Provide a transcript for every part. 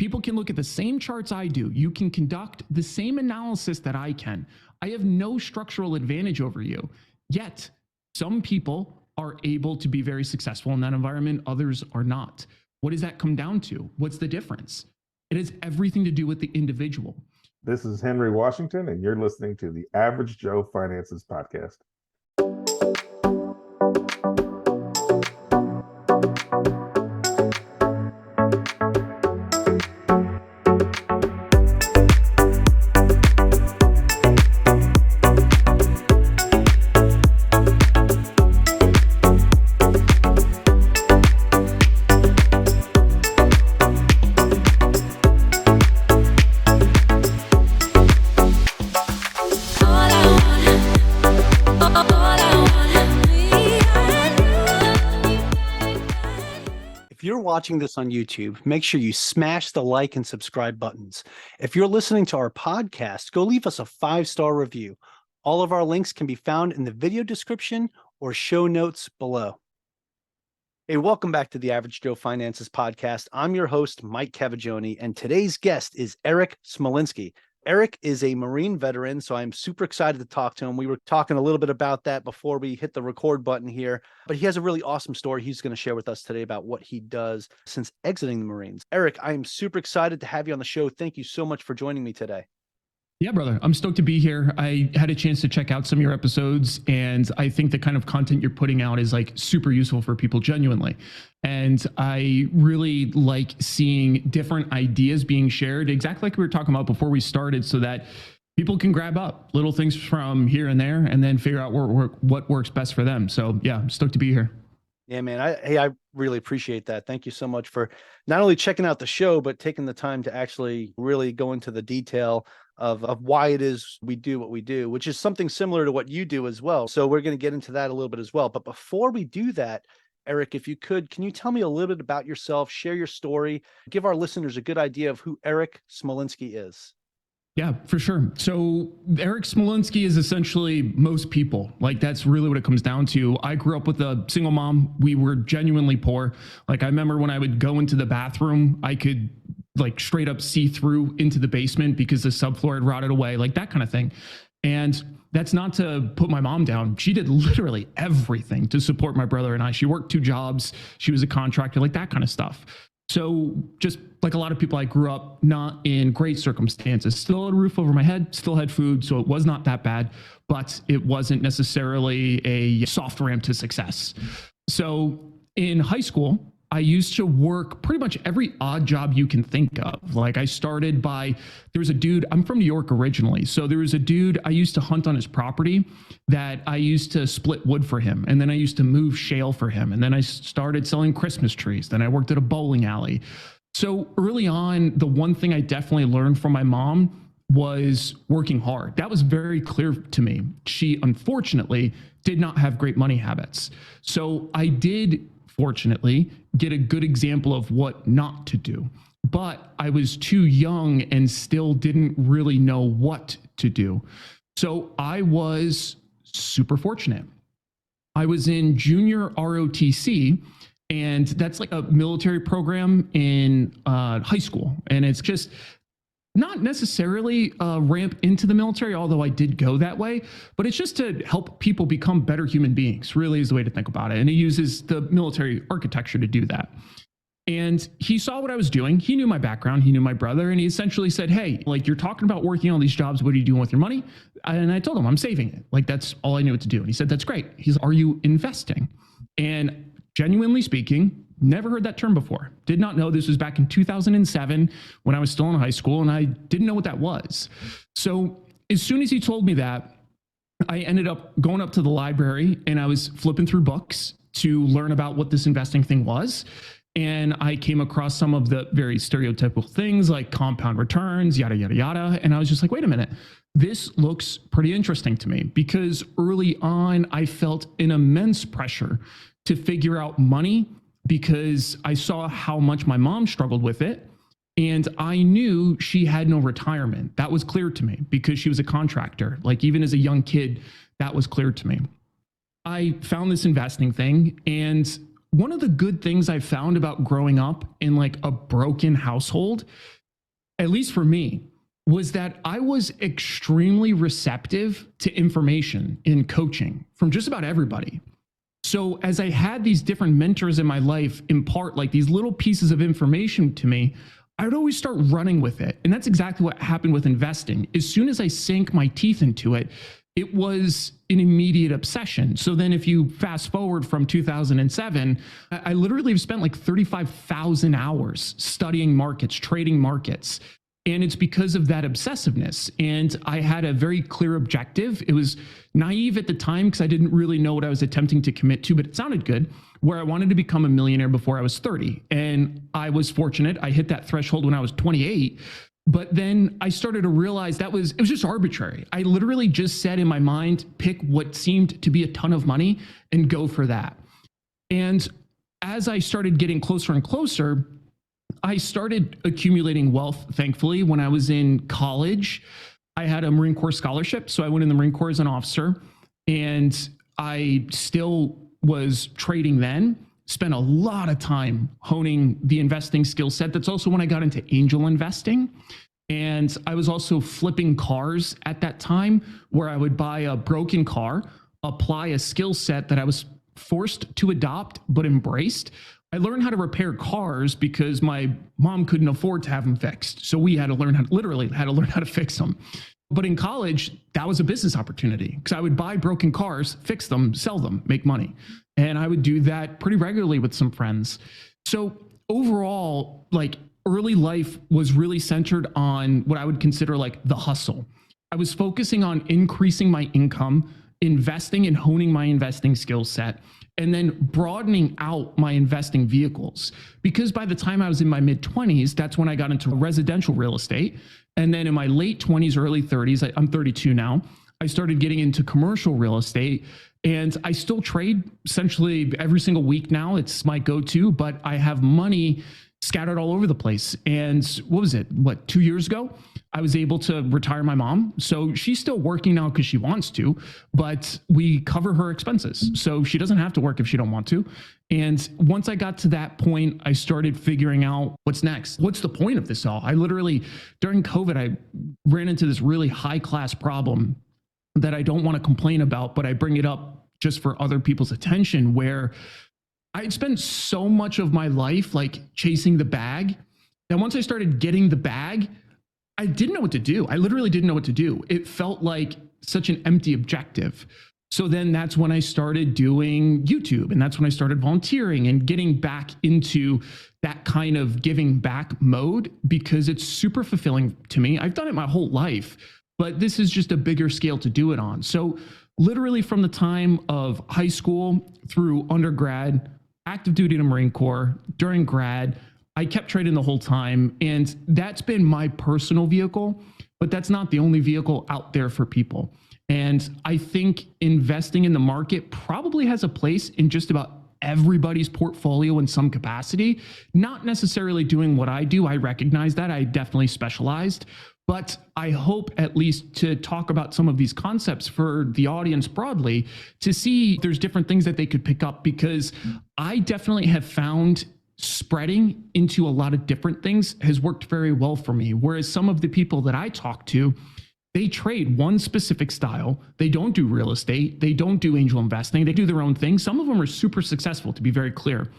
People can look at the same charts I do. You can conduct the same analysis that I can. I have no structural advantage over you. Yet, some people are able to be very successful in that environment, others are not. What does that come down to? What's the difference? It has everything to do with the individual. This is Henry Washington, and you're listening to the Average Joe Finances Podcast. Watching this on YouTube, make sure you smash the like and subscribe buttons. If you're listening to our podcast, go leave us a 5-star review. All of our links can be found in the video description or show notes below. Hey, welcome back to the Average Joe Finances Podcast. I'm your host, Mike Cavagioni, and today's guest is Erik Smolinski. Erik is a Marine veteran, so I'm super excited to talk to him. We were talking a little bit about that before we hit the record button here, but he has a really awesome story he's going to share with us today about what he does since exiting the Marines. Erik, I am super excited to have you on the show. Thank you so much for joining me today. Yeah, brother. I'm stoked to be here. I had a chance to check out some of your episodes, and I think the kind of content you're putting out is like super useful for people genuinely. And I really like seeing different ideas being shared, exactly like we were talking about before we started, so that people can grab up little things from here and there and then figure out what works best for them. So yeah, I'm stoked to be here. Yeah, man. I really appreciate that. Thank you so much for not only checking out the show, but taking the time to actually really go into the detail of why it is we do what we do, which is something similar to what you do as well. So we're going to get into that a little bit as well. But before we do that, Erik, if you could, can you tell me a little bit about yourself, share your story, give our listeners a good idea of who Erik Smolinski is? Yeah, for sure. So Erik Smolinski is essentially most people. Like, that's really what it comes down to. I grew up with a single mom. We were genuinely poor. Like, I remember when I would go into the bathroom, I could like straight up see through into the basement because the subfloor had rotted away, like that kind of thing. And that's not to put my mom down. She did literally everything to support my brother and I. She worked 2 jobs. She was a contractor, like that kind of stuff. So just like a lot of people, I grew up not in great circumstances, still had a roof over my head, still had food. So it was not that bad, but it wasn't necessarily a soft ramp to success. So in high school, I used to work pretty much every odd job you can think of. Like, I started there was a dude, I'm from New York originally. So there was a dude, I used to hunt on his property that I used to split wood for him. And then I used to move shale for him. And then I started selling Christmas trees. Then I worked at a bowling alley. So early on, the one thing I definitely learned from my mom was working hard. That was very clear to me. She unfortunately did not have great money habits. So I did, fortunately, get a good example of what not to do. But I was too young and still didn't really know what to do. So I was super fortunate. I was in junior ROTC, and that's like a military program in high school. And it's just not necessarily a ramp into the military, although I did go that way, but it's just to help people become better human beings, really is the way to think about it. And it uses the military architecture to do that. And he saw what I was doing. He knew my background. He knew my brother. And he essentially said, hey, like, you're talking about working on these jobs. What are you doing with your money? And I told him I'm saving it. Like, that's all I knew what to do. And he said, that's great. He's, are you investing? And genuinely speaking, never heard that term before. Did not know. This was back in 2007 when I was still in high school, and I didn't know what that was. So as soon as he told me that, I ended up going up to the library and I was flipping through books to learn about what this investing thing was. And I came across some of the very stereotypical things like compound returns, yada, yada, yada. And I was just like, wait a minute, this looks pretty interesting to me, because early on, I felt an immense pressure to figure out money because I saw how much my mom struggled with it. And I knew she had no retirement. That was clear to me because she was a contractor. Like, even as a young kid, that was clear to me. I found this investing thing, and one of the good things I found about growing up in like a broken household, at least for me, was that I was extremely receptive to information in coaching from just about everybody. So as I had these different mentors in my life impart like these little pieces of information to me, I would always start running with it. And that's exactly what happened with investing. As soon as I sank my teeth into it, it was an immediate obsession. So then if you fast forward from 2007, I literally have spent like 35,000 hours studying markets, trading markets. And it's because of that obsessiveness. And I had a very clear objective. It was naive at the time because I didn't really know what I was attempting to commit to, but it sounded good, where I wanted to become a millionaire before I was 30. And I was fortunate. I hit that threshold when I was 28. But then I started to realize it was just arbitrary. I literally just said in my mind, pick what seemed to be a ton of money and go for that. And as I started getting closer and closer, I started accumulating wealth, thankfully, when I was in college. I had a Marine Corps scholarship, so I went in the Marine Corps as an officer, and I still was trading then, spent a lot of time honing the investing skill set. That's also when I got into angel investing. And I was also flipping cars at that time, where I would buy a broken car, apply a skill set that I was forced to adopt but embraced. I learned how to repair cars because my mom couldn't afford to have them fixed. So we had to learn how to fix them. But in college, that was a business opportunity because I would buy broken cars, fix them, sell them, make money. And I would do that pretty regularly with some friends. So overall, like early life was really centered on what I would consider like the hustle. I was focusing on increasing my income, investing and honing my investing skill set, and then broadening out my investing vehicles. Because by the time I was in my mid-20s, that's when I got into residential real estate. And then in my late 20s, early 30s, I'm 32 now, I started getting into commercial real estate. And I still trade essentially every single week now. It's my go-to, but I have money scattered all over the place. And what was it? 2 years ago? I was able to retire my mom. So she's still working now because she wants to, but we cover her expenses. So she doesn't have to work if she don't want to. And once I got to that point, I started figuring out what's next. What's the point of this all? I literally, during COVID, I ran into this really high class problem that I don't want to complain about, but I bring it up just for other people's attention, where I'd spent so much of my life like chasing the bag. And once I started getting the bag, I didn't know what to do. I literally didn't know what to do. It felt like such an empty objective. So then that's when I started doing YouTube, and that's when I started volunteering and getting back into that kind of giving back mode, because it's super fulfilling to me. I've done it my whole life, but this is just a bigger scale to do it on. So literally from the time of high school through undergrad, active duty in the Marine Corps, during grad, I kept trading the whole time, and that's been my personal vehicle, but that's not the only vehicle out there for people. And I think investing in the market probably has a place in just about everybody's portfolio in some capacity. Not necessarily doing what I do. I recognize that. I definitely specialized, but I hope at least to talk about some of these concepts for the audience broadly to see there's different things that they could pick up, because I definitely have found spreading into a lot of different things has worked very well for me. Whereas some of the people that I talk to, they trade one specific style. They don't do real estate. They don't do angel investing. They do their own thing. Some of them are super successful, to be very clear.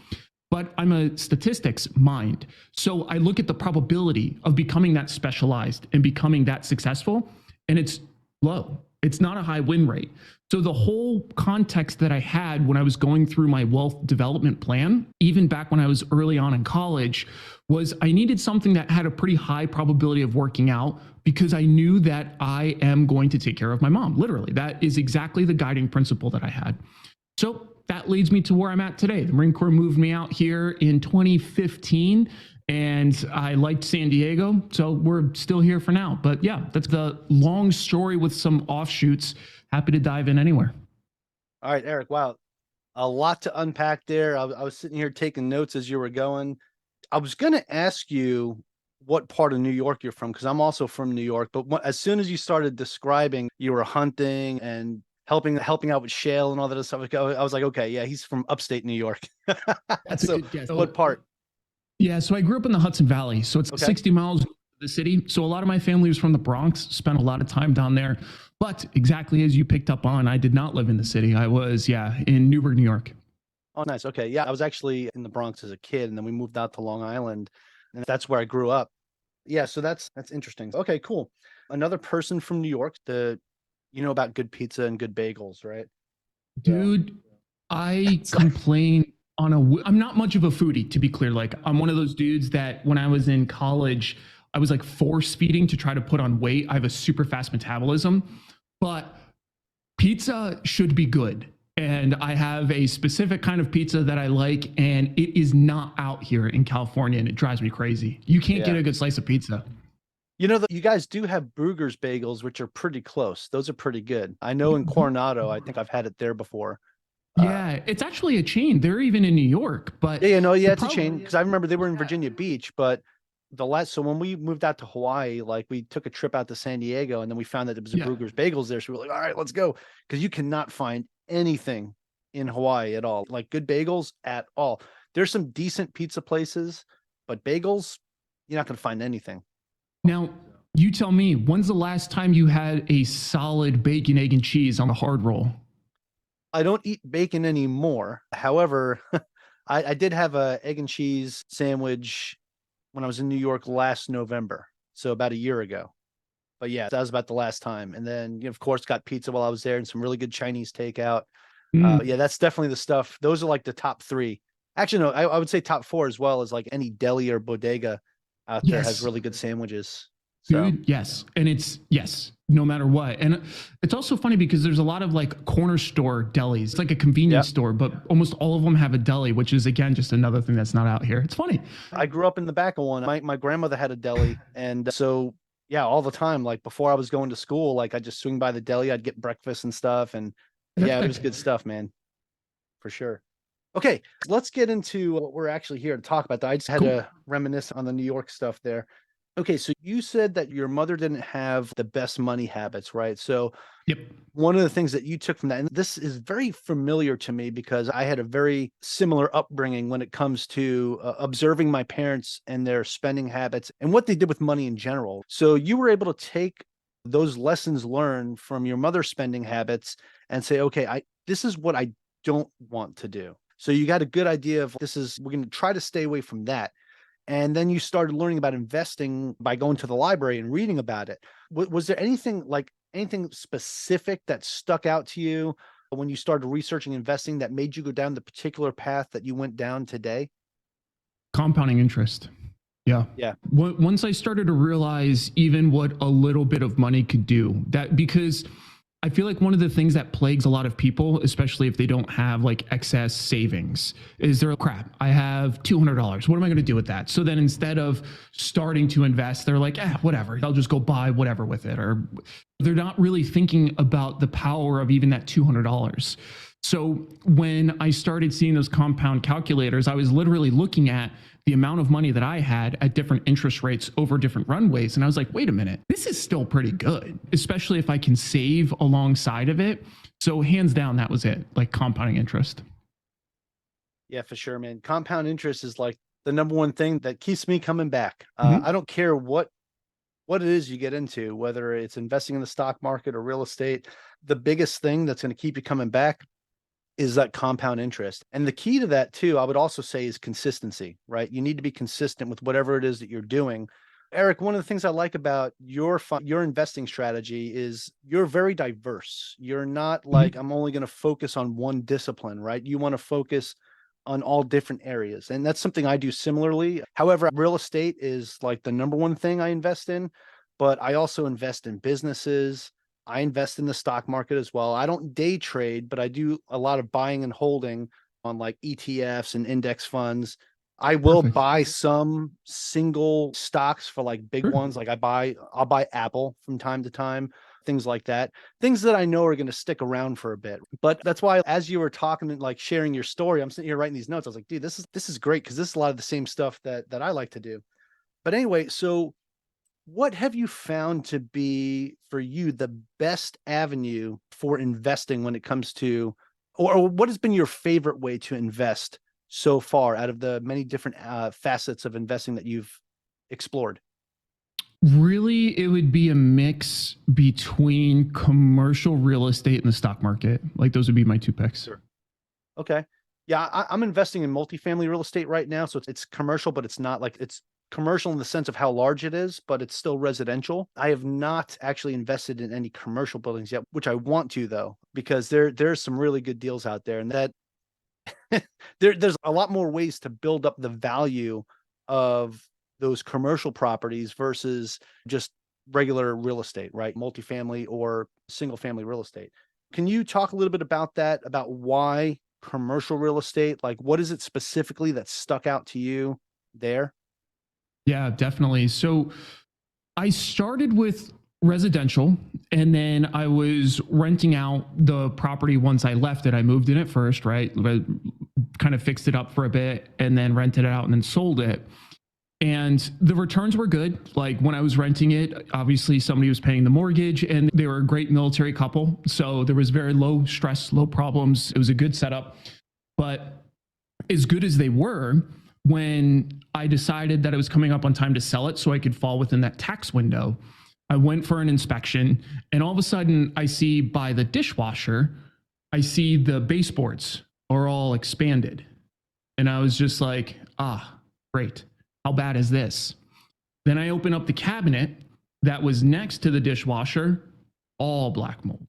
But I'm a statistics mind. So I look at the probability of becoming that specialized and becoming that successful, and it's low. It's not a high win rate. So the whole context that I had when I was going through my wealth development plan, even back when I was early on in college, was I needed something that had a pretty high probability of working out, because I knew that I am going to take care of my mom. Literally, that is exactly the guiding principle that I had. So that leads me to where I'm at today. The Marine Corps moved me out here in 2015, and I liked San Diego, so we're still here for now. But yeah, that's the long story with some offshoots. Happy to dive in anywhere. All right, Erik. Wow. A lot to unpack there. I was sitting here taking notes as you were going. I was going to ask you what part of New York you're from, because I'm also from New York. But as soon as you started describing you were hunting and helping out with shale and all that other stuff. I was like, okay, yeah, he's from upstate New York. That's a So good guess. what part? Yeah, so I grew up in the Hudson Valley, so it's Okay. 60 miles from the city. So a lot of my family was from the Bronx, spent a lot of time down there. But exactly as you picked up on, I did not live in the city. I was, in Newburgh, New York. Oh, nice. Okay. Yeah, I was actually in the Bronx as a kid, and then we moved out to Long Island, and that's where I grew up. Yeah, so that's interesting. Okay, cool. Another person from New York, you know about good pizza and good bagels, right? Dude, I complain I'm not much of a foodie, to be clear. Like, I'm one of those dudes that when I was in college, I was like force feeding to try to put on weight. I have a super fast metabolism, but pizza should be good. And I have a specific kind of pizza that I like, and it is not out here in California, and it drives me crazy. You can't get a good slice of pizza. You know, you guys do have Brugger's bagels, which are pretty close. Those are pretty good. I know in Coronado, I think I've had it there before. Yeah, it's actually a chain. They're even in New York, but it's a chain, because I remember they were in Virginia Beach, but so when we moved out to Hawaii, like we took a trip out to San Diego, and then we found that there was a Brugger's Bagels there. So we were like, all right, let's go. Because you cannot find anything in Hawaii at all, like good bagels at all. There's some decent pizza places, but bagels, you're not going to find anything. Now, you tell me, when's the last time you had a solid bacon, egg, and cheese on a hard roll? I don't eat bacon anymore. However, I did have a egg and cheese sandwich when I was in New York last November. So about a year ago. But yeah, that was about the last time. And then, of course, got pizza while I was there and some really good Chinese takeout. Yeah, that's definitely the stuff. Those are like the top three. Actually, no, I would say top four, as well as like any deli or bodega out there has really good sandwiches. So. Dude, yes. And it's, no matter what. And it's also funny because there's a lot of like corner store delis. It's like a convenience store, but almost all of them have a deli, which is, again, just another thing that's not out here. It's funny. I grew up in the back of one. My grandmother had a deli. And so, yeah, all the time, like before I was going to school, like I just swing by the deli, I'd get breakfast and stuff. And yeah, it was good stuff, man. For sure. Okay, let's get into what we're actually here to talk about. I just had to reminisce on the New York stuff there. Okay, so you said that your mother didn't have the best money habits, right? So one of the things that you took from that, and this is very familiar to me because I had a very similar upbringing when it comes to observing my parents and their spending habits and what they did with money in general. So you were able to take those lessons learned from your mother's spending habits and say, okay, this is what I don't want to do. So you got a good idea of we're going to try to stay away from that. And then you started learning about investing by going to the library and reading about it. Was there anything specific that stuck out to you when you started researching investing that made you go down the particular path that you went down today? Compounding interest. Yeah. Once I started to realize even what a little bit of money could do, because I feel like one of the things that plagues a lot of people, especially if they don't have like excess savings, is they're crap. I have $200. What am I going to do with that? So then instead of starting to invest, they're like, whatever. I'll just go buy whatever with it. Or they're not really thinking about the power of even that $200. So when I started seeing those compound calculators, I was literally looking at the amount of money that I had at different interest rates over different runways. And I was like, wait a minute, this is still pretty good, especially if I can save alongside of it. So hands down, that was it, like compounding interest. Yeah, for sure, man. Compound interest is like the number one thing that keeps me coming back. I don't care what it is you get into, whether it's investing in the stock market or real estate. The biggest thing that's going to keep you coming back is that compound interest. And the key to that too, I would also say, is consistency, right? You need to be consistent with whatever it is that you're doing. Eric, one of the things I like about your investing strategy is you're very diverse. You're not like, I'm only going to focus on one discipline, right? You want to focus on all different areas. And that's something I do similarly. However, real estate is like the number one thing I invest in, but I also invest in businesses. I invest in the stock market as well. I don't day trade, but I do a lot of buying and holding on like ETFs and index funds. I will buy some single stocks for like big ones. Like I'll buy Apple from time to time, things like that. Things that I know are going to stick around for a bit. But that's why, as you were talking and like sharing your story, I'm sitting here writing these notes. I was like, dude, this is great, because this is a lot of the same stuff that I like to do. But anyway, so What have you found to be for you the best avenue for investing when it comes to, or what has been your favorite way to invest so far out of the many different facets of investing that you've explored? Really, it would be a mix between commercial real estate and the stock market. Like those would be my two picks. Sure. Okay. Yeah, I'm investing in multifamily real estate right now. So it's commercial, but it's not like it's commercial in the sense of how large it is, but it's still residential. I have not actually invested in any commercial buildings yet, which I want to though, because there's some really good deals out there, and that there's a lot more ways to build up the value of those commercial properties versus just regular real estate, right? Multifamily or single family real estate. Can you talk a little bit about that, about why commercial real estate? Like, what is it specifically that stuck out to you there? Yeah, definitely. So I started with residential and then I was renting out the property once I left it. I moved in it first, right? Kind of fixed it up for a bit and then rented it out and then sold it. And the returns were good. Like when I was renting it, obviously somebody was paying the mortgage and they were a great military couple. So there was very low stress, low problems. It was a good setup. But as good as they were, when I decided that it was coming up on time to sell it so I could fall within that tax window, I went for an inspection and all of a sudden I see by the dishwasher, I see the baseboards are all expanded. And I was just like, great. How bad is this? Then I open up the cabinet that was next to the dishwasher, all black mold.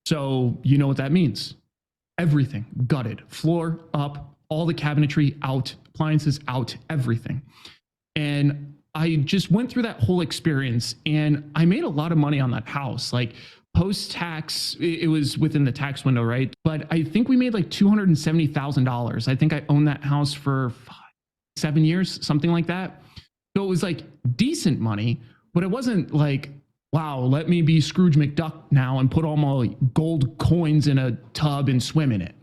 So you know what that means. Everything gutted, floor up, all the cabinetry out, appliances out, everything. And I just went through that whole experience and I made a lot of money on that house. Like post-tax, it was within the tax window, right? But I think we made like $270,000. I think I owned that house for 7 years, something like that. So it was like decent money, but it wasn't like, wow, let me be Scrooge McDuck now and put all my gold coins in a tub and swim in it.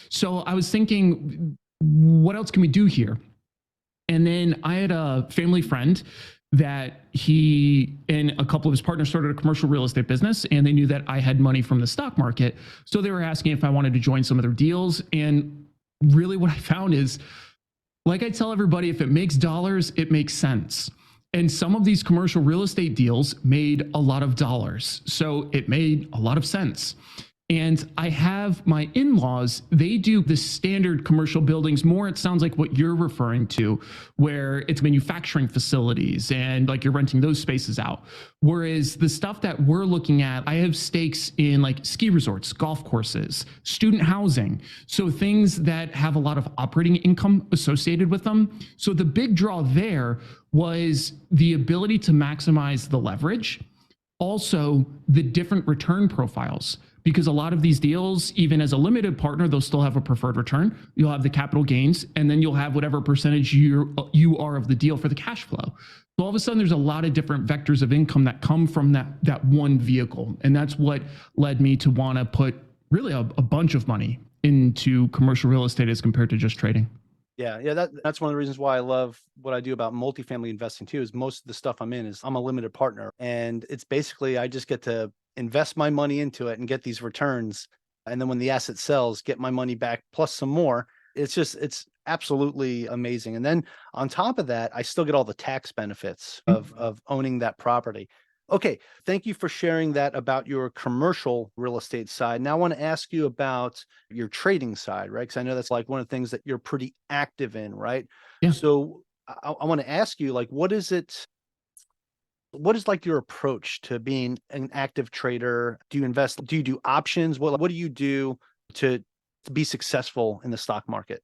So I was thinking, what else can we do here? And then I had a family friend that he and a couple of his partners started a commercial real estate business, and they knew that I had money from the stock market. So they were asking if I wanted to join some of their deals. And really what I found is, like I tell everybody, if it makes dollars, it makes sense. And some of these commercial real estate deals made a lot of dollars. So it made a lot of sense. And I have my in-laws, they do the standard commercial buildings more. It sounds like what you're referring to, where it's manufacturing facilities and like you're renting those spaces out. Whereas the stuff that we're looking at, I have stakes in like ski resorts, golf courses, student housing. So things that have a lot of operating income associated with them. So the big draw there was the ability to maximize the leverage, also the different return profiles. Because a lot of these deals, even as a limited partner, they'll still have a preferred return. You'll have the capital gains, and then you'll have whatever percentage you are of the deal for the cash flow. So all of a sudden, there's a lot of different vectors of income that come from that one vehicle. And that's what led me to want to put really a bunch of money into commercial real estate as compared to just trading. Yeah, that's one of the reasons why I love what I do about multifamily investing too, is most of the stuff I'm in is I'm a limited partner. And it's basically, I just get to invest my money into it and get these returns. And then when the asset sells, get my money back plus some more. It's absolutely amazing. And then on top of that, I still get all the tax benefits of owning that property. Okay, thank you for sharing that about your commercial real estate side. Now I want to ask you about your trading side, right? Because I know that's like one of the things that you're pretty active in, right? Yeah. So I want to ask you, like, what is like your approach to being an active trader? Do you invest? Do you do options? What do you do to be successful in the stock market?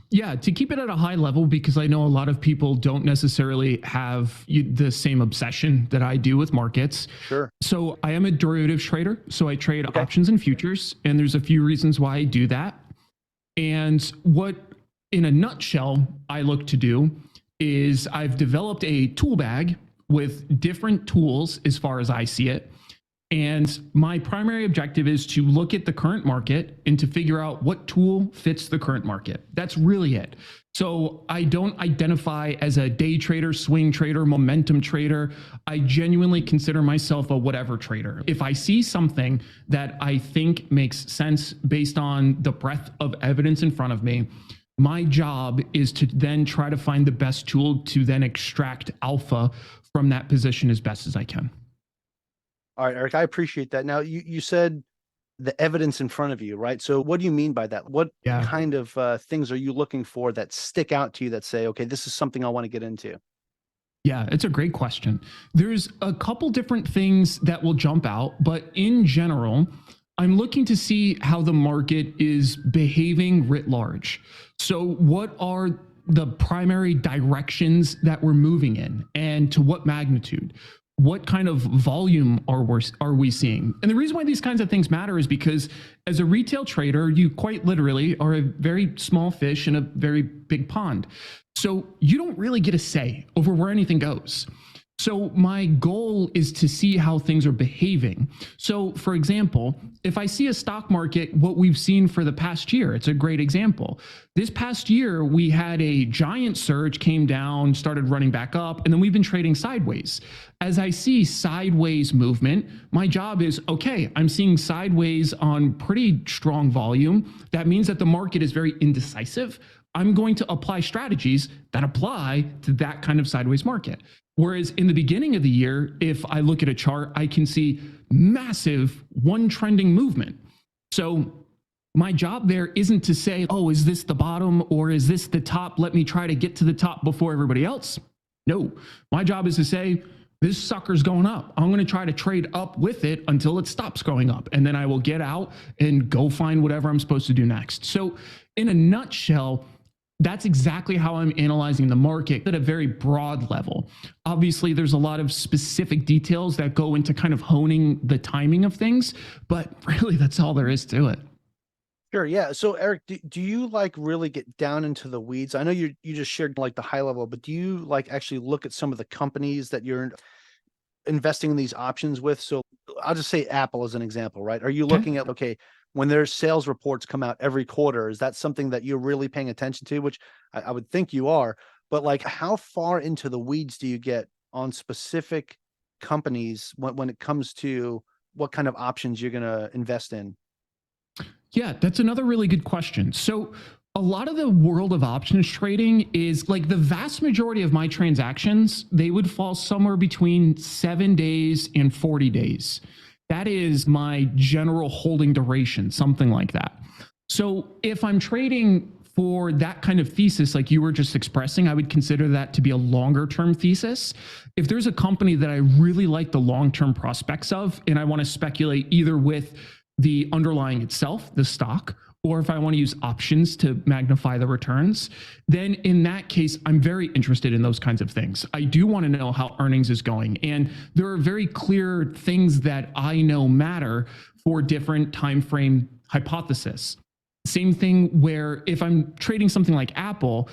Yeah, to keep it at a high level, because I know a lot of people don't necessarily have the same obsession that I do with markets. Sure. So I am a derivatives trader. So I trade options and futures, and there's a few reasons why I do that. And what, in a nutshell, I look to do is I've developed a tool bag with different tools as far as I see it And my primary objective is to look at the current market and to figure out what tool fits the current market. That's really it. So I don't identify as a day trader, swing trader, momentum trader. I genuinely consider myself a whatever trader. If I see something that I think makes sense based on the breadth of evidence in front of me, my job is to then try to find the best tool to then extract alpha from that position as best as I can. All right, Erik, I appreciate that. Now, you said the evidence in front of you, right? So what do you mean by that? What kind of things are you looking for that stick out to you that say, okay, this is something I want to get into? Yeah, it's a great question. There's a couple different things that will jump out, but in general, I'm looking to see how the market is behaving writ large. So what are the primary directions that we're moving in, and to what magnitude? What kind of volume are we seeing? And the reason why these kinds of things matter is because as a retail trader, you quite literally are a very small fish in a very big pond. So you don't really get a say over where anything goes. So my goal is to see how things are behaving. So for example, if I see a stock market, what we've seen for the past year, it's a great example. This past year, we had a giant surge, came down, started running back up, and then we've been trading sideways. As I see sideways movement, my job is, okay, I'm seeing sideways on pretty strong volume. That means that the market is very indecisive. I'm going to apply strategies that apply to that kind of sideways market. Whereas in the beginning of the year, if I look at a chart, I can see massive one trending movement. So my job there isn't to say, oh, is this the bottom or is this the top? Let me try to get to the top before everybody else. No, my job is to say, this sucker's going up. I'm going to try to trade up with it until it stops going up. And then I will get out and go find whatever I'm supposed to do next. So in a nutshell, that's exactly how I'm analyzing the market at a very broad level. Obviously, there's a lot of specific details that go into kind of honing the timing of things, but really that's all there is to it. Sure. Yeah. So Erik, do you like really get down into the weeds? I know you just shared like the high level, but do you like actually look at some of the companies that you're investing in these options with? So I'll just say Apple as an example, right? Are you looking at, okay, when their sales reports come out every quarter, is that something that you're really paying attention to? Which I would think you are, but like how far into the weeds do you get on specific companies when it comes to what kind of options you're going to invest in? Yeah, that's another really good question. So a lot of the world of options trading is like the vast majority of my transactions, they would fall somewhere between 7 days and 40 days. That is my general holding duration, something like that. So if I'm trading for that kind of thesis, like you were just expressing, I would consider that to be a longer term thesis. If there's a company that I really like the long-term prospects of, and I want to speculate either with the underlying itself, the stock, or if I want to use options to magnify the returns, then in that case, I'm very interested in those kinds of things. I do want to know how earnings is going. And there are very clear things that I know matter for different time frame hypothesis. Same thing where if I'm trading something like Apple,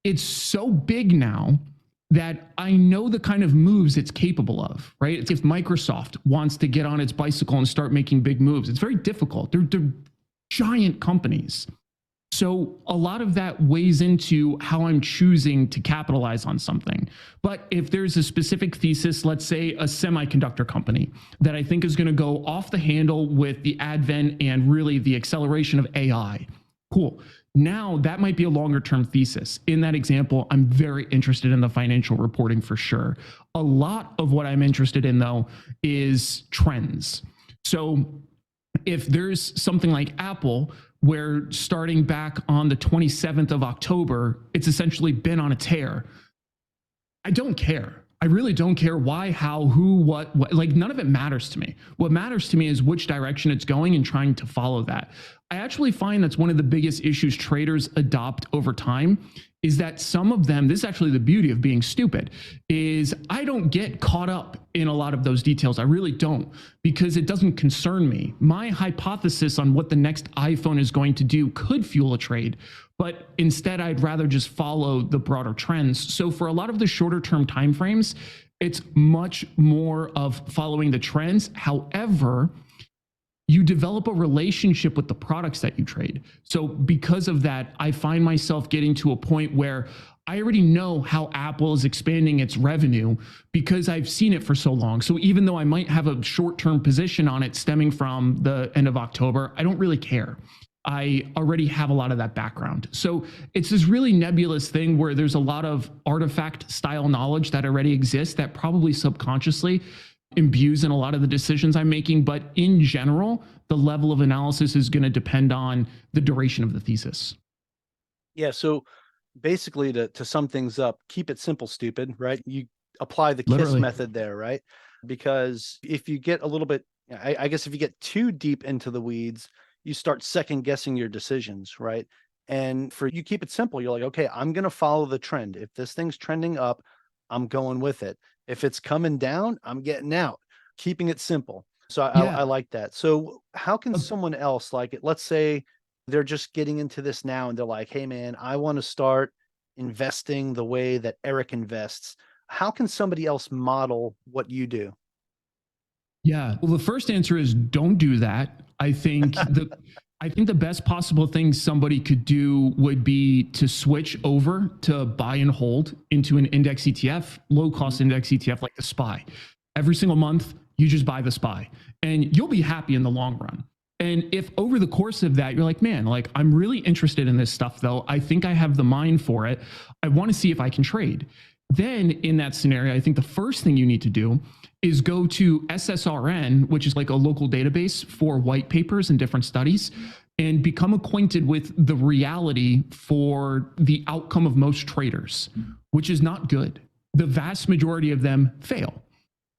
it's so big now that I know the kind of moves it's capable of, right? If Microsoft wants to get on its bicycle and start making big moves, it's very difficult. They're giant companies. So a lot of that weighs into how I'm choosing to capitalize on something. But if there's a specific thesis, let's say a semiconductor company that I think is going to go off the handle with the advent and really the acceleration of AI, cool. Now that might be a longer term thesis. In that example, I'm very interested in the financial reporting for sure. A lot of what I'm interested in though is trends. So if there's something like Apple, where starting back on the 27th of October, it's essentially been on a tear, I don't care. I really don't care why, how, who, what, like none of it matters to me. What matters to me is which direction it's going and trying to follow that. I actually find that's one of the biggest issues traders adopt over time is that some of them, this is actually the beauty of being stupid, is I don't get caught up in a lot of those details. I really don't, because it doesn't concern me. My hypothesis on what the next iPhone is going to do could fuel a trade, but instead I'd rather just follow the broader trends. So for a lot of the shorter term timeframes, It's much more of following the trends. However, you develop a relationship with the products that you trade. So because of that, I find myself getting to a point where I already know how Apple is expanding its revenue because I've seen it for so long. So even though I might have a short-term position on it stemming from the end of October, I don't really care. I already have a lot of that background. So it's this really nebulous thing where there's a lot of artifact style knowledge that already exists that probably subconsciously imbues in a lot of the decisions I'm making. But in general, the level of analysis is going to depend on the duration of the thesis. Yeah. So basically, to sum things up, keep it simple, stupid, right? You apply the KISS Literally. method there, right? Because if you get a little bit, I guess if you get too deep into the weeds, you start second guessing your decisions, right? And for you keep it simple, you're like, okay, I'm going to follow the trend. If this thing's trending up, I'm going with it. If it's coming down, I'm getting out. Keeping it simple. So Yeah. I like that. So how can Uh, someone else like it? Let's say they're just getting into this now and they're like, hey man, I want to start investing the way that Erik invests. How can somebody else model what you do? Yeah. Well, the first answer is don't do that. I think the best possible thing somebody could do would be to switch over to buy and hold into an index ETF, low cost index ETF like the SPY. Every single month, you just buy the SPY and you'll be happy in the long run. And if over the course of that, you're like, man, like I'm really interested in this stuff though. I think I have the mind for it. I want to see if I can trade. Then in that scenario, I think the first thing you need to do is go to SSRN, which is like a local database for white papers and different studies, and become acquainted with the reality for the outcome of most traders, which is not good. The vast majority of them fail.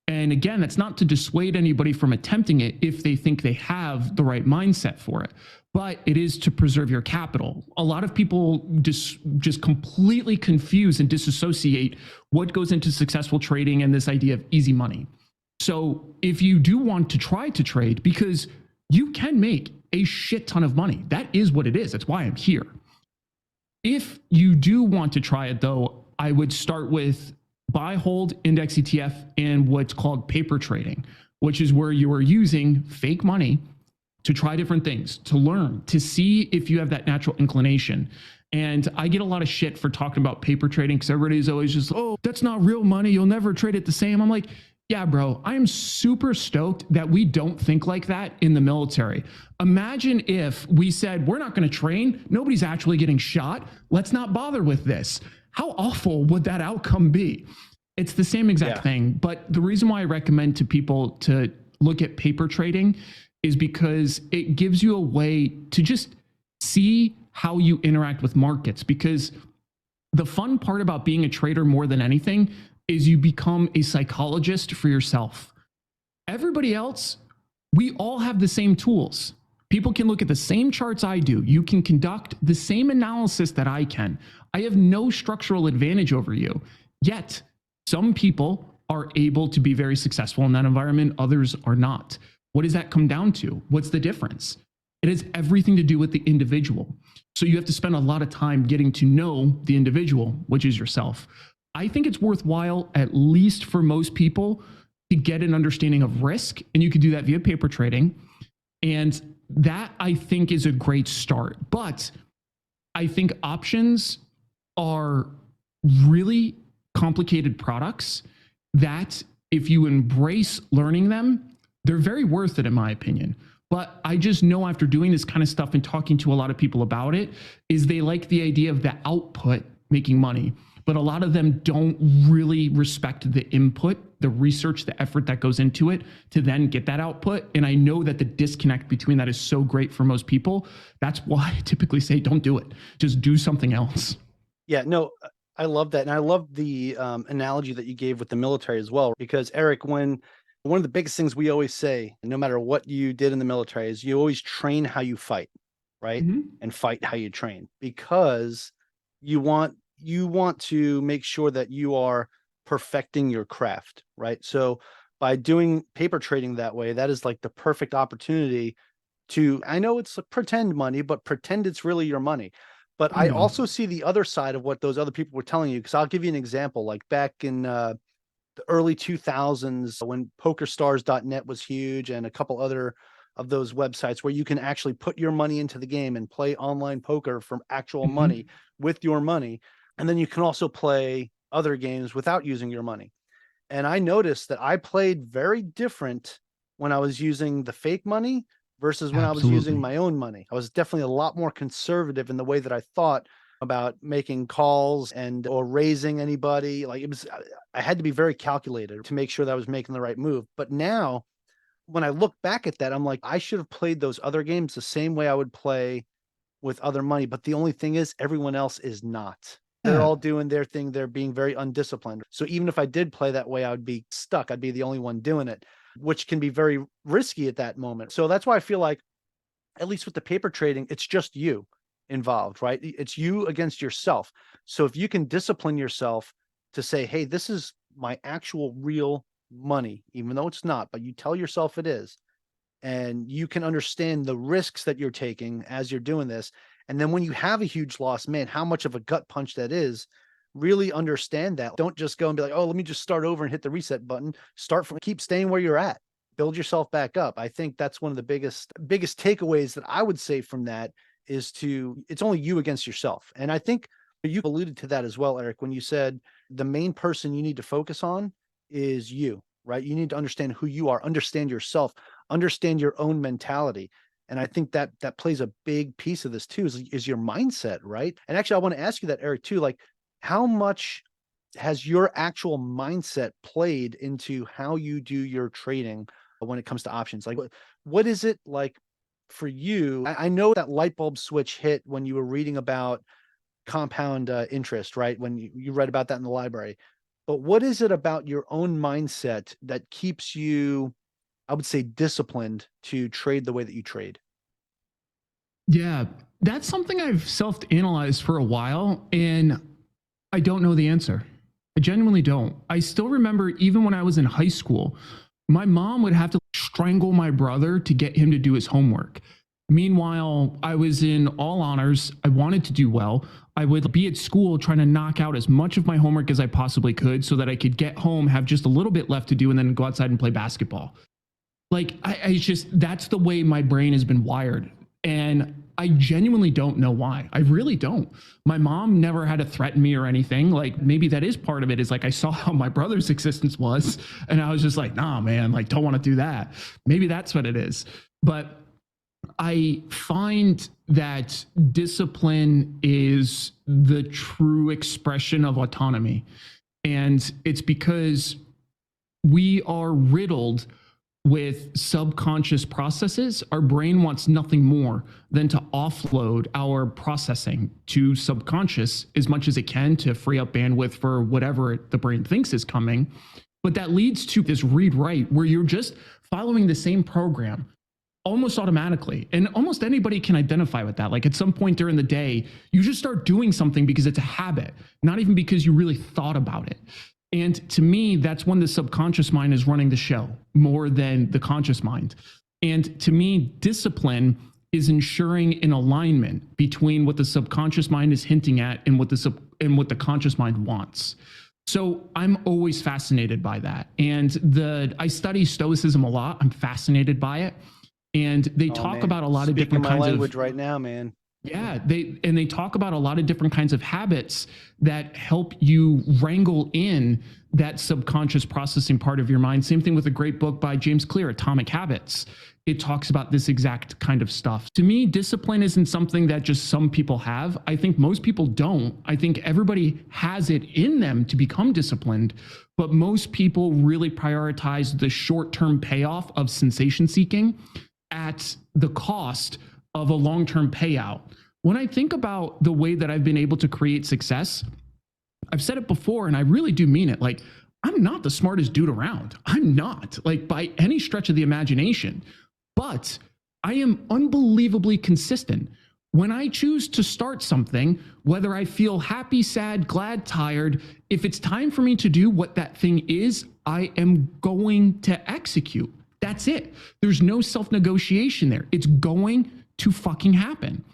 And again, that's not to dissuade anybody from attempting it if they think they have the right mindset for it, but it is to preserve your capital. A lot of people just completely confuse and disassociate what goes into successful trading and this idea of easy money. So if you do want to try to trade, because you can make a shit ton of money, that is what it is. That's why I'm here. If you do want to try it though, I would start with buy, hold, index ETF, and what's called paper trading, which is where you are using fake money to try different things, to learn, to see if you have that natural inclination. And I get a lot of shit for talking about paper trading because everybody's always just, oh, that's not real money. You'll never trade it the same. I'm like, yeah, bro, I am super stoked that we don't think like that in the military. Imagine if we said, we're not going to train. Nobody's actually getting shot. Let's not bother with this. How awful would that outcome be? It's the same exact thing. But the reason why I recommend to people to look at paper trading is because it gives you a way to just see how you interact with markets. Because the fun part about being a trader more than anything is you become a psychologist for yourself. Everybody else, we all have the same tools. People can look at the same charts I do. You can conduct the same analysis that I can. I have no structural advantage over you. Yet, some people are able to be very successful in that environment. Others are not. What does that come down to? What's the difference? It has everything to do with the individual. So you have to spend a lot of time getting to know the individual, which is yourself. I think it's worthwhile, at least for most people, to get an understanding of risk. And you could do that via paper trading. And that, I think, is a great start. But I think options are really complicated products that if you embrace learning them, they're very worth it, in my opinion. But I just know after doing this kind of stuff and talking to a lot of people about it, is they like the idea of the output making money. But a lot of them don't really respect the input, the research, the effort that goes into it to then get that output. And I know that the disconnect between that is so great for most people. That's why I typically say, don't do it. Just do something else. Yeah, no, I love that. And I love the analogy that you gave with the military as well, because Erik, one of the biggest things we always say, no matter what you did in the military, is you always train how you fight, right? Mm-hmm. And fight how you train, because you want to make sure that you are perfecting your craft, right? So by doing paper trading that way, that is like the perfect opportunity to, I know it's pretend money, but pretend it's really your money. But I also see the other side of what those other people were telling you, because I'll give you an example. Like back in the early 2000s when pokerstars.net was huge and a couple other of those websites where you can actually put your money into the game and play online poker for actual money with your money. And then you can also play other games without using your money. And I noticed that I played very different when I was using the fake money versus when I was using my own money. I was definitely a lot more conservative in the way that I thought about making calls and or raising anybody. Like I had to be very calculated to make sure that I was making the right move. But now when I look back at that, I'm like, I should have played those other games the same way I would play with other money. But the only thing is everyone else is not. They're all doing their thing. They're being very undisciplined. So even if I did play that way, I would be stuck. I'd be the only one doing it, which can be very risky at that moment. So that's why I feel like, at least with the paper trading, it's just you involved, right? It's you against yourself. So if you can discipline yourself to say, hey, this is my actual real money, even though it's not, but you tell yourself it is, and you can understand the risks that you're taking as you're doing this. And then when you have a huge loss, man, how much of a gut punch that is. Really understand that. Don't just go and be like, oh, let me just start over and hit the reset button. Keep staying where you're at. Build yourself back up. I think that's one of the biggest takeaways that I would say from that is it's only you against yourself. And I think you alluded to that as well, Eric, when you said the main person you need to focus on is you, right? You need to understand who you are, understand yourself, understand your own mentality. And I think that plays a big piece of this too, is your mindset, right? And actually, I want to ask you that, Eric, too, like how much has your actual mindset played into how you do your trading when it comes to options? Like, what is it like for you? I know that light bulb switch hit when you were reading about compound interest, right? When you read about that in the library. But what is it about your own mindset that keeps you, I would say, disciplined to trade the way that you trade? Yeah, that's something I've self-analyzed for a while, and I don't know the answer. I genuinely don't. I still remember even when I was in high school, my mom would have to strangle my brother to get him to do his homework. Meanwhile, I was in all honors. I wanted to do well. I would be at school trying to knock out as much of my homework as I possibly could so that I could get home, have just a little bit left to do, and then go outside and play basketball. Like, I just, that's the way my brain has been wired. And I genuinely don't know why. I really don't. My mom never had to threaten me or anything. Like, maybe that is part of it, is like I saw how my brother's existence was, and I was just like, nah, man, like, don't want to do that. Maybe that's what it is. But I find that discipline is the true expression of autonomy. And it's because we are riddled with subconscious processes. Our brain wants nothing more than to offload our processing to subconscious as much as it can to free up bandwidth for whatever the brain thinks is coming. But that leads to this read-write where you're just following the same program almost automatically. And almost anybody can identify with that. Like, at some point during the day, you just start doing something because it's a habit, not even because you really thought about it. And to me, that's when the subconscious mind is running the show more than the conscious mind. And to me, discipline is ensuring an alignment between what the subconscious mind is hinting at and what the conscious mind wants. So I'm always fascinated by that. And I study Stoicism a lot. I'm fascinated by it. And they talk about a lot of different kinds of language right now, man. Yeah, they talk about a lot of different kinds of habits that help you wrangle in that subconscious processing part of your mind. Same thing with a great book by James Clear, Atomic Habits. It talks about this exact kind of stuff. To me, discipline isn't something that just some people have. I think most people don't. I think everybody has it in them to become disciplined, but most people really prioritize the short-term payoff of sensation seeking at the cost of a long-term payout. When I think about the way that I've been able to create success, I've said it before, and I really do mean it. Like, I'm not the smartest dude around. I'm not, like, by any stretch of the imagination, but I am unbelievably consistent. When I choose to start something, whether I feel happy, sad, glad, tired, if it's time for me to do what that thing is, I am going to execute. That's it. There's no self-negotiation there. It's going to fucking happen.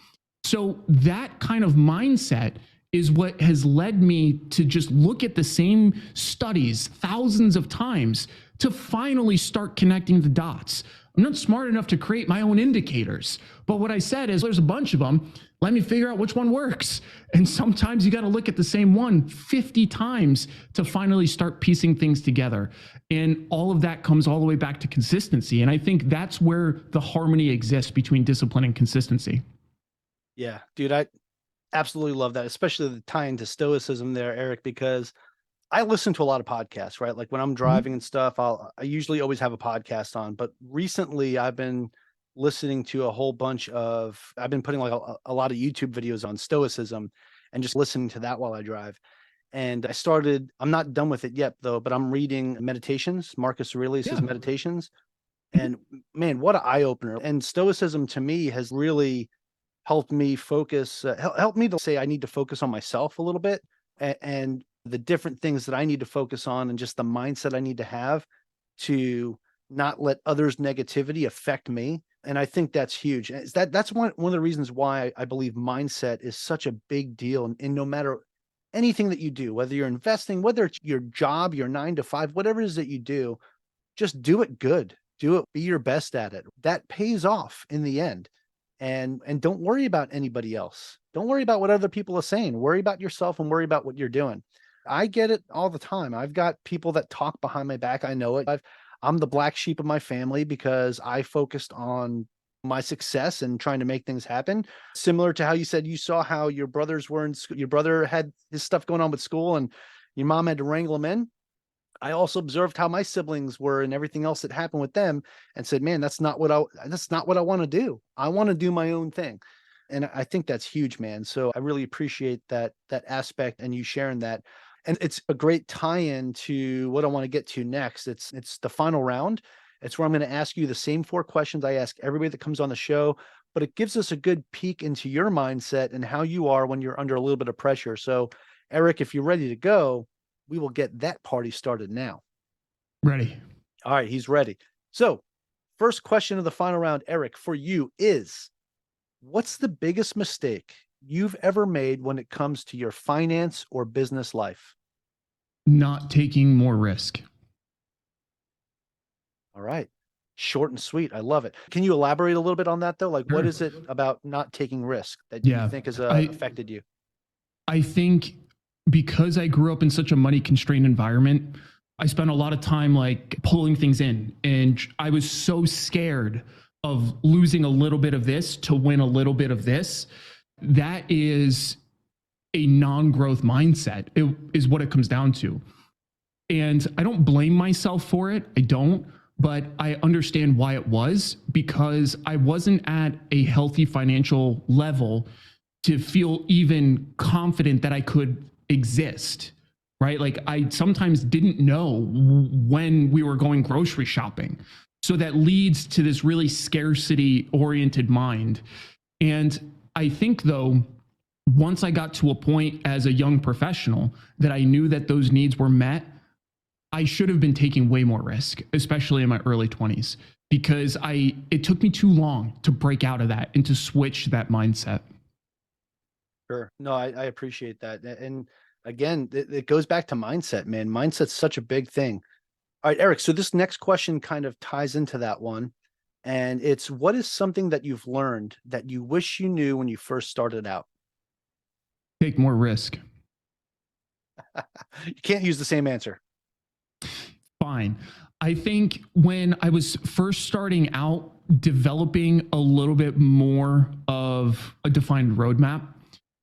So that kind of mindset is what has led me to just look at the same studies thousands of times to finally start connecting the dots. I'm not smart enough to create my own indicators, but what I said is there's a bunch of them. Let me figure out which one works. And sometimes you got to look at the same one 50 times to finally start piecing things together. And all of that comes all the way back to consistency. And I think that's where the harmony exists between discipline and consistency. Yeah, dude, I absolutely love that, especially the tie into Stoicism there, Eric, because I listen to a lot of podcasts, right? Like when I'm driving and stuff, I usually always have a podcast on, but recently I've been listening to a whole bunch of, I've been putting like a lot of YouTube videos on Stoicism and just listening to that while I drive. And I'm not done with it yet though, but I'm reading Meditations, Marcus Aurelius's Meditations. And man, what an eye opener. And Stoicism to me has really helped me focus, helped me to say I need to focus on myself a little bit and the different things that I need to focus on and just the mindset I need to have to not let others' negativity affect me. And I think that's huge. That's one of the reasons why I believe mindset is such a big deal. And no matter anything that you do, whether you're investing, whether it's your job, your 9 to 5, whatever it is that you do, just do it good. Do it, be your best at it. That pays off in the end. And don't worry about anybody else. Don't worry about what other people are saying. Worry about yourself and worry about what you're doing. I get it all the time. I've got people that talk behind my back. I know it. I'm the black sheep of my family because I focused on my success and trying to make things happen. Similar to how you said you saw how your brothers were in school. Your brother had his stuff going on with school and your mom had to wrangle him in. I also observed how my siblings were and everything else that happened with them and said, man, that's not what I want to do. I want to do my own thing. And I think that's huge, man. So I really appreciate that aspect and you sharing that. And it's a great tie-in to what I want to get to next. It's the final round. It's where I'm going to ask you the same 4 questions I ask everybody that comes on the show, but it gives us a good peek into your mindset and how you are when you're under a little bit of pressure. So Eric, if you're ready to go, we will get that party started now. Ready. All right, he's ready. So first question of the final round, Eric, for you is, what's the biggest mistake you've ever made when it comes to your finance or business life? Not taking more risk. All right. Short and sweet. I love it. Can you elaborate a little bit on that though? Like what is it about not taking risk that you think has affected you? I think because I grew up in such a money constrained environment, I spent a lot of time like pulling things in, and I was so scared of losing a little bit of this to win a little bit of this. That is a non-growth mindset. It is what it comes down to. And I don't blame myself for it. I don't, but I understand why it was, because I wasn't at a healthy financial level to feel even confident that I could exist, right? Like I sometimes didn't know when we were going grocery shopping. So that leads to this really scarcity oriented mind. And I think though, once I got to a point as a young professional that I knew that those needs were met, I should have been taking way more risk, especially in my early 20s, because it took me too long to break out of that and to switch that mindset. Sure. No, I appreciate that. And again, it goes back to mindset, man. Mindset's such a big thing. All right, Eric. So this next question kind of ties into that one. And it's, what is something that you've learned that you wish you knew when you first started out? Take more risk. You can't use the same answer. Fine. I think when I was first starting out, developing a little bit more of a defined roadmap,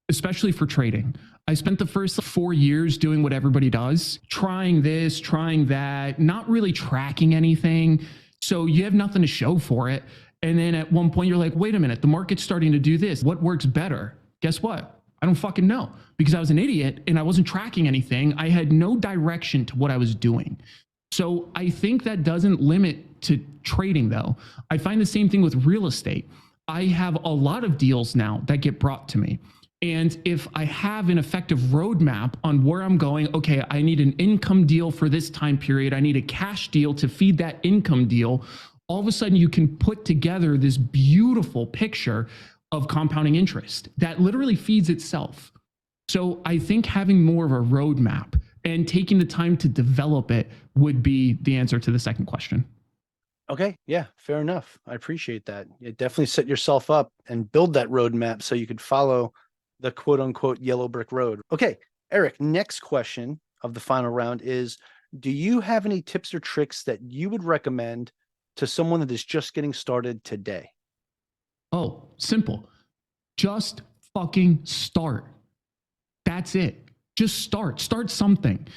especially for trading. I spent the first 4 years doing what everybody does, trying this, trying that, not really tracking anything. So you have nothing to show for it. And then at one point you're like, wait a minute, the market's starting to do this. What works better? Guess what? I don't fucking know, because I was an idiot and I wasn't tracking anything. I had no direction to what I was doing. So I think that doesn't limit to trading though. I find the same thing with real estate. I have a lot of deals now that get brought to me. And if I have an effective roadmap on where I'm going, okay, I need an income deal for this time period. I need a cash deal to feed that income deal. All of a sudden you can put together this beautiful picture of compounding interest that literally feeds itself. So I think having more of a roadmap and taking the time to develop it would be the answer to the second question. Okay. Yeah, fair enough. I appreciate that. You definitely set yourself up and build that roadmap so you could follow the quote unquote yellow brick road. Okay. Erik, next question of the final round is, do you have any tips or tricks that you would recommend to someone that is just getting started today? Oh, simple. Just fucking start. That's it. Just start. Start something.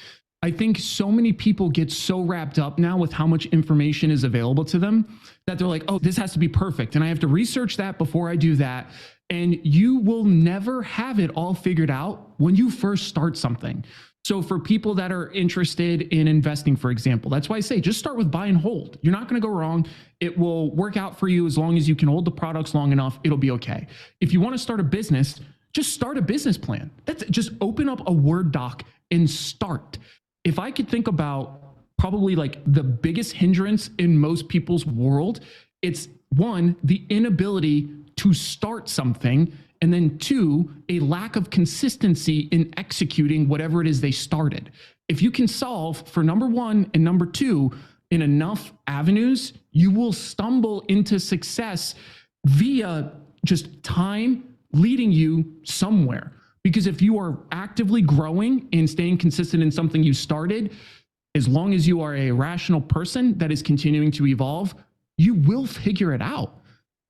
I think so many people get so wrapped up now with how much information is available to them that they're like, oh, this has to be perfect. And I have to research that before I do that. And you will never have it all figured out when you first start something. So for people that are interested in investing, for example, that's why I say just start with buy and hold. You're not going to go wrong. It will work out for you as long as you can hold the products long enough. It'll be okay. If you want to start a business, just start a business plan. That's just open up a Word doc and start. If I could think about probably like the biggest hindrance in most people's world, it's one, the inability to start something, and then two, a lack of consistency in executing whatever it is they started. If you can solve for number one and number two in enough avenues, you will stumble into success via just time leading you somewhere. Because if you are actively growing and staying consistent in something you started, as long as you are a rational person that is continuing to evolve, you will figure it out.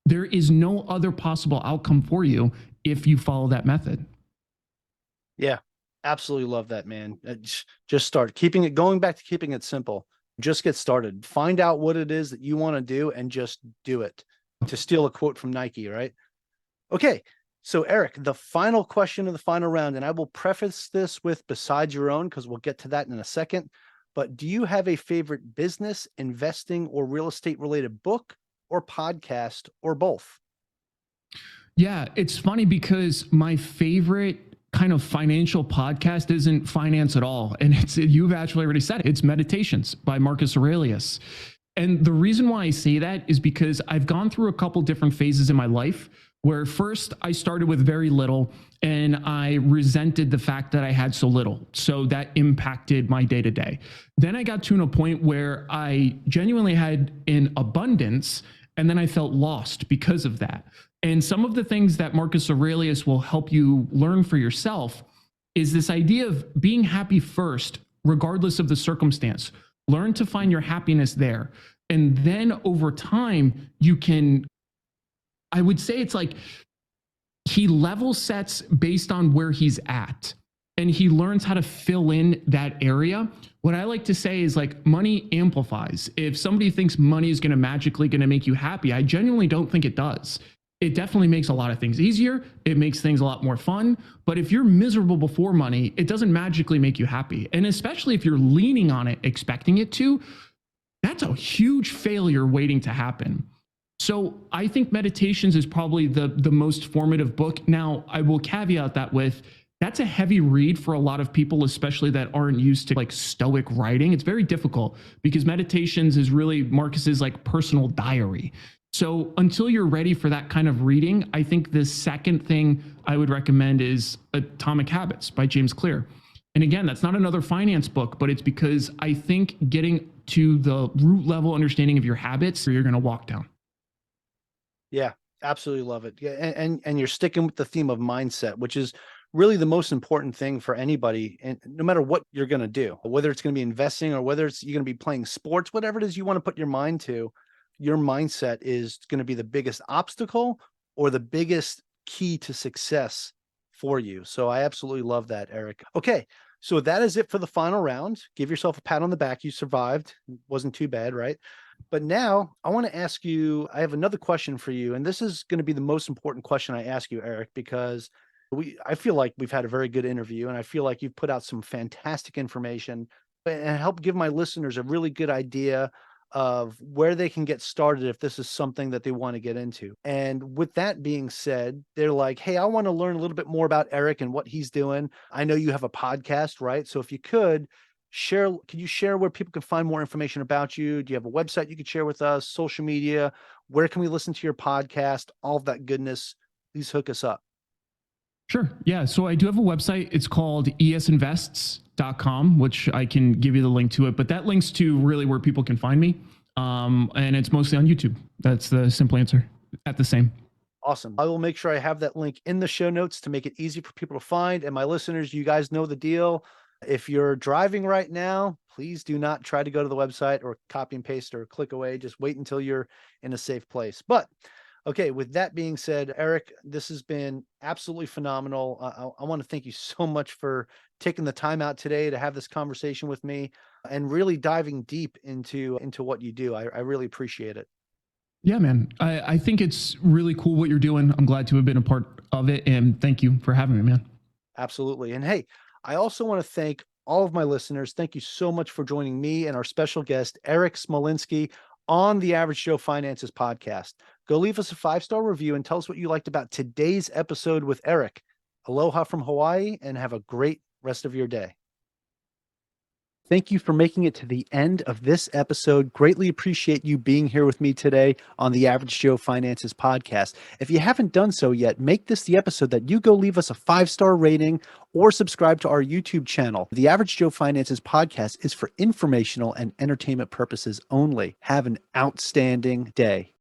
There is no other possible outcome for you if you follow that method. Yeah, absolutely love that, man. Just start going back to keeping it simple. Just get started. Find out what it is that you want to do and just do it. To steal a quote from Nike, right? Okay. So Erik, the final question of the final round, and I will preface this with besides your own, because we'll get to that in a second, but do you have a favorite business, investing, or real estate related book or podcast or both? Yeah, it's funny because my favorite kind of financial podcast isn't finance at all. And you've actually already said it. It's Meditations by Marcus Aurelius. And the reason why I say that is because I've gone through a couple different phases in my life where first I started with very little and I resented the fact that I had so little. So that impacted my day to day. Then I got to a point where I genuinely had an abundance and then I felt lost because of that. And some of the things that Marcus Aurelius will help you learn for yourself is this idea of being happy first, regardless of the circumstance. Learn to find your happiness there. And then over time, you can, I would say it's like he level sets based on where he's at and he learns how to fill in that area. What I like to say is like money amplifies. If somebody thinks money is going to magically going to make you happy, I genuinely don't think it does. It definitely makes a lot of things easier. It makes things a lot more fun. But if you're miserable before money, it doesn't magically make you happy. And especially if you're leaning on it, expecting it to, that's a huge failure waiting to happen. So I think Meditations is probably the most formative book. Now, I will caveat that with, that's a heavy read for a lot of people, especially that aren't used to like stoic writing. It's very difficult because Meditations is really Marcus's like personal diary. So until you're ready for that kind of reading, I think the second thing I would recommend is Atomic Habits by James Clear. And again, that's not another finance book, but it's because I think getting to the root level understanding of your habits, you're going to walk down. Yeah, absolutely love it. Yeah, and you're sticking with the theme of mindset, which is really the most important thing for anybody, and no matter what you're going to do, whether it's going to be investing or whether it's you're going to be playing sports, whatever it is you want to put your mind to, your mindset is going to be the biggest obstacle or the biggest key to success for you. So I absolutely love that, Erik. Okay, so that is it for the final round. Give yourself a pat on the back. You survived. Wasn't too bad, right? But now I want to ask you, I have another question for you. And this is going to be the most important question I ask you, Erik, because I feel like we've had a very good interview and I feel like you've put out some fantastic information and help give my listeners a really good idea of where they can get started if this is something that they want to get into. And with that being said, they're like, hey, I want to learn a little bit more about Erik and what he's doing. I know you have a podcast, right? So if you could you share where people can find more information about you? Do you have a website you could share with us, social media? Where can we listen to your podcast? All of that goodness, please hook us up. Sure. Yeah. So I do have a website. It's called esinvests.com, which I can give you the link to it. But that links to really where people can find me. And it's mostly on YouTube. That's the simple answer. At the same. Awesome. I will make sure I have that link in the show notes to make it easy for people to find. And my listeners, you guys know the deal. If you're driving right now, please do not try to go to the website or copy and paste or click away. Just wait until you're in a safe place. But okay, with that being said, Erik, this has been absolutely phenomenal. I want to thank you so much for taking the time out today to have this conversation with me and really diving deep into what you do. I really appreciate it. Yeah, man. I think it's really cool what you're doing. I'm glad to have been a part of it. And thank you for having me, man. Absolutely. And hey, I also want to thank all of my listeners. Thank you so much for joining me and our special guest, Erik Smolinski, on the Average Joe Finances podcast. Go leave us a 5-star review and tell us what you liked about today's episode with Erik. Aloha from Hawaii and have a great rest of your day. Thank you for making it to the end of this episode. Greatly appreciate you being here with me today on the Average Joe Finances podcast. If you haven't done so yet, make this the episode that you go leave us a 5-star rating or subscribe to our YouTube channel. The Average Joe Finances podcast is for informational and entertainment purposes only. Have an outstanding day.